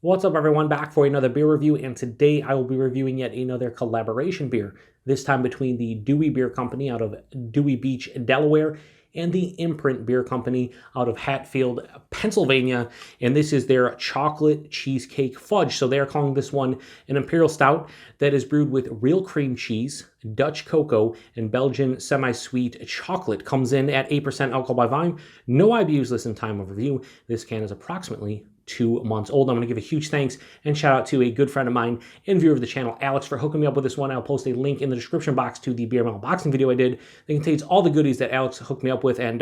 What's up, everyone? Back for another beer review, and today I will be reviewing yet another collaboration beer, this time between the Dewey Beer Company out of Dewey Beach, Delaware, and the Imprint Beer Company out of Hatfield, Pennsylvania, and this is their Chocolate Cheesecake Fudge. So they are calling this one an Imperial Stout that is brewed with real cream cheese, Dutch cocoa, and Belgian semi-sweet chocolate. Comes in at 8% alcohol by volume. No IBUs listed in time of review. This can is approximately 2 months old. I'm going to give a huge thanks and shout out to a good friend of mine and viewer of the channel, Alex, for hooking me up with this one. I'll post a link in the description box to the beer unboxing video I did that contains all the goodies that Alex hooked me up with. And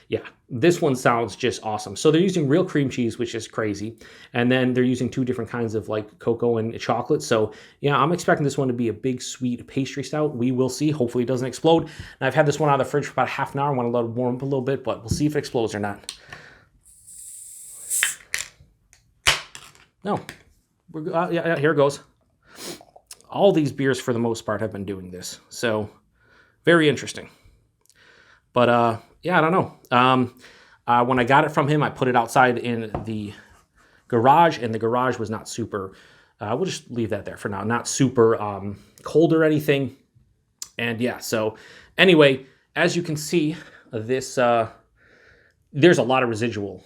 yeah, this one sounds just awesome. So they're using real cream cheese, which is crazy. And then they're using two different kinds of like cocoa and chocolate. So yeah, I'm expecting this one to be a big sweet pastry stout. We will see. Hopefully it doesn't explode. And I've had this one out of the fridge for about half an hour. I want to let it warm up a little bit, but we'll see if it explodes or not. No, yeah, here it goes. All these beers, for the most part, have been doing this, so very interesting. But yeah, I don't know. When I got it from him, I put it outside in the garage, and the garage was not super. We'll just leave that there for now. Not super cold or anything. And yeah, so anyway, as you can see, this there's a lot of residual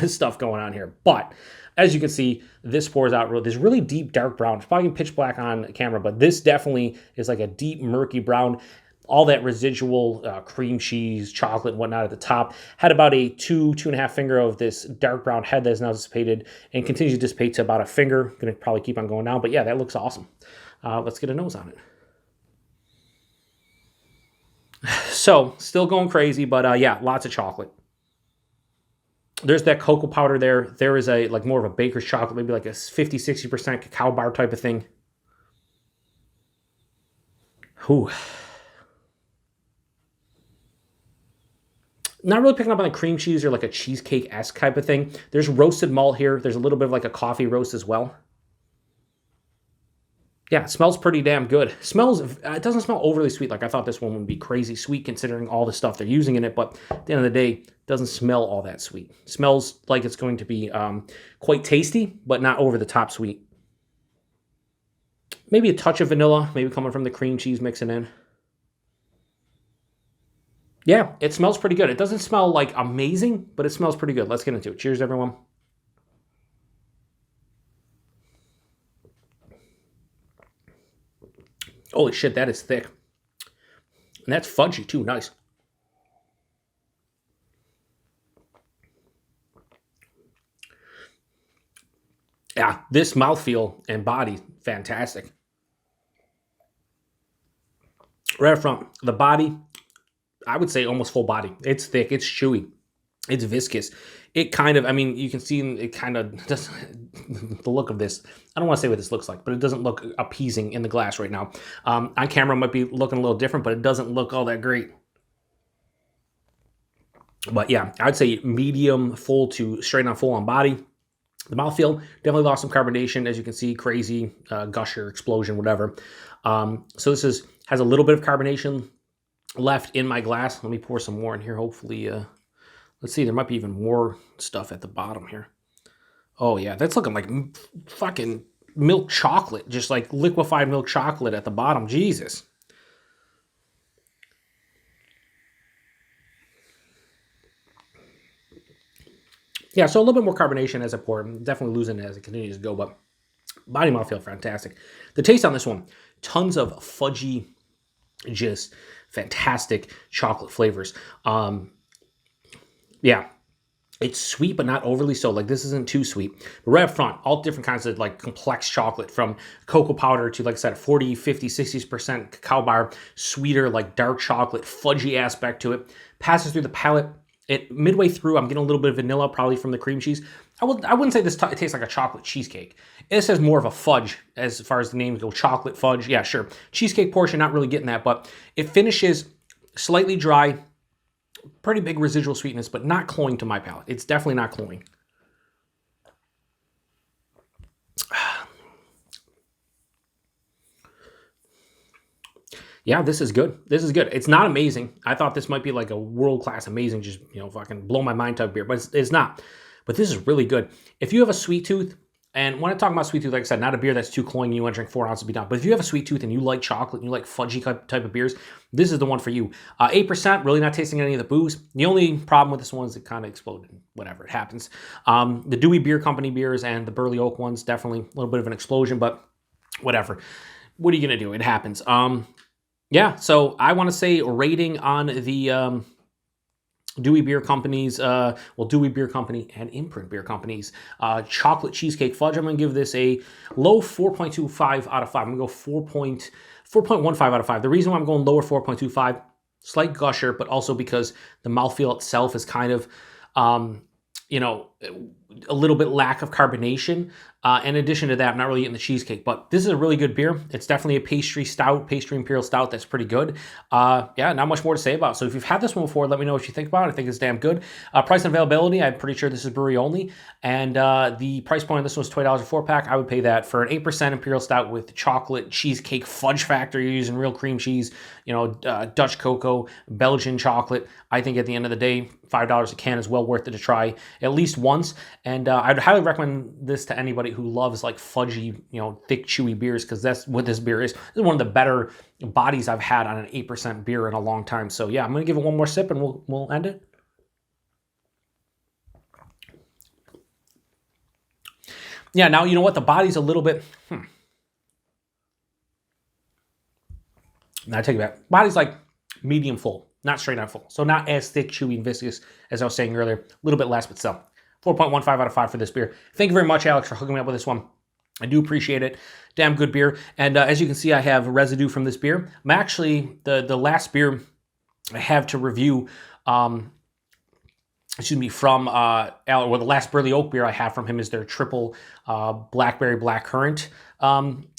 stuff going on here, but as you can see, this pours out this really deep dark brown. It's probably pitch black on camera, but this definitely is like a deep murky brown. All that residual cream cheese, chocolate, and whatnot at the top. Had about a 2.5 finger of this dark brown head that is now dissipated and continues to dissipate to about a finger. Gonna probably keep on going down, but yeah, that looks awesome. Let's get a nose on it. So, still going crazy, but yeah, lots of chocolate. There's that cocoa powder there. There is a like more of a baker's chocolate, maybe like a 50-60% cacao bar type of thing. Whew. Not really picking up on the cream cheese or like a cheesecake-esque type of thing. There's roasted malt here. There's a little bit of like a coffee roast as well. Yeah, it smells pretty damn good. It doesn't smell overly sweet. Like I thought this one would be crazy sweet considering all the stuff they're using in it, but at the end of the day, it doesn't smell all that sweet. It smells like it's going to be quite tasty, but not over the top sweet. Maybe a touch of vanilla, maybe coming from the cream cheese mixing in. Yeah, it smells pretty good. It doesn't smell like amazing, but it smells pretty good. Let's get into it. Cheers, everyone. Holy shit, that is thick. And that's fudgy too, nice. Yeah, this mouthfeel and body, fantastic. Right up front, the body, I would say almost full body. It's thick, it's chewy, it's viscous. It kind of, I mean, you can see it kind of, just the look of this. I don't want to say what this looks like, but it doesn't look appeasing in the glass right now. On camera, it might be looking a little different, but it doesn't look all that great. But yeah, I'd say medium full to straight on full on body. The mouthfeel definitely lost some carbonation, as you can see, crazy, gusher, explosion, whatever. So this has a little bit of carbonation left in my glass. Let me pour some more in here, hopefully. Let's see, there might be even more stuff at the bottom here. Oh, yeah, that's looking like fucking milk chocolate, just like liquefied milk chocolate at the bottom. Jesus. Yeah, so a little bit more carbonation as I pour. I'm definitely losing it as it continues to go, but body mouthfeel, fantastic. The taste on this one, tons of fudgy, just fantastic chocolate flavors. Yeah, it's sweet, but not overly so. Like, this isn't too sweet. But right up front, all different kinds of, like, complex chocolate, from cocoa powder to, like I said, 40, 50, 60% cacao bar, sweeter, like, dark chocolate, fudgy aspect to it. Passes through the palate. Midway through, I'm getting a little bit of vanilla, probably from the cream cheese. I wouldn't say this tastes like a chocolate cheesecake. This has more of a fudge, as far as the names go. Chocolate fudge, yeah, sure. Cheesecake portion, not really getting that, but it finishes slightly dry, pretty big residual sweetness, but not cloying to my palate. It's definitely not cloying. Yeah, this is good. This is good. It's not amazing. I thought this might be like a world-class amazing, just, you know, fucking blow my mind type beer, but it's not. But this is really good. If you have a sweet tooth, And when I talk about sweet tooth, like I said, not a beer that's too cloying, you want to drink 4 ounces to be done. But if you have a sweet tooth and you like chocolate and you like fudgy type of beers, this is the one for you. 8%, really not tasting any of the booze. The only problem with this one is it kind of exploded. Whatever, it happens. The Dewey Beer Company beers and the Burley Oak ones, definitely a little bit of an explosion, but whatever. What are you going to do? It happens. Yeah, so I want to say rating on the Dewey Beer Company's, Dewey Beer Company and Imprint Beer Company's Chocolate Cheesecake Fudge. I'm going to give this a low 4.25 out of 5. I'm going to go 4.15 out of 5. The reason why I'm going lower 4.25, slight gusher, but also because the mouthfeel itself is kind of, a little bit lack of carbonation. In addition to that, I'm not really getting the cheesecake, but this is a really good beer. It's definitely a pastry Imperial Stout that's pretty good. Yeah, not much more to say about. So if you've had this one before, let me know what you think about it. I think it's damn good. Price and availability, I'm pretty sure this is brewery only. And the price point on this one was $20 a 4-pack. I would pay that for an 8% Imperial Stout with chocolate cheesecake fudge factor. You're using real cream cheese, Dutch cocoa, Belgian chocolate. I think at the end of the day, $5 a can is well worth it to try at least once. And I'd highly recommend this to anybody who loves like fudgy, thick, chewy beers, because that's what this beer is. This is one of the better bodies I've had on an 8% beer in a long time. So yeah, I'm going to give it one more sip and we'll end it. Yeah, now you know what? The body's a little bit... Now I take it back. Body's like medium full, not straight out full. So not as thick, chewy, and viscous as I was saying earlier. A little bit less, but still. 4.15 out of 5 for this beer. Thank you very much, Alex, for hooking me up with this one. I do appreciate it. Damn good beer. And as you can see, I have residue from this beer. I'm actually, the last beer I have to review, from, the last Burley Oak beer I have from him is their triple blackberry blackcurrant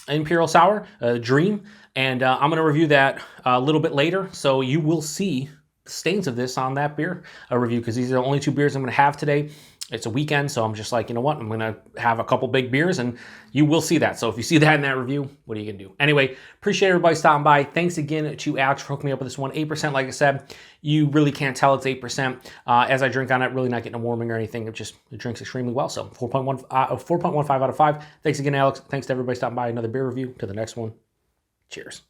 Imperial Sour, Dream. And I'm going to review that a little bit later. So you will see the stains of this on that beer review, because these are the only 2 beers I'm going to have today. It's a weekend, so I'm just like, you know what? I'm going to have a couple big beers, and you will see that. So if you see that in that review, what are you going to do? Anyway, appreciate everybody stopping by. Thanks again to Alex for hooking me up with this one. 8%, like I said, you really can't tell it's 8%. As I drink on it, really not getting a warming or anything. It drinks extremely well. So 4.15 out of 5. Thanks again, Alex. Thanks to everybody stopping by. Another beer review. To the next one. Cheers.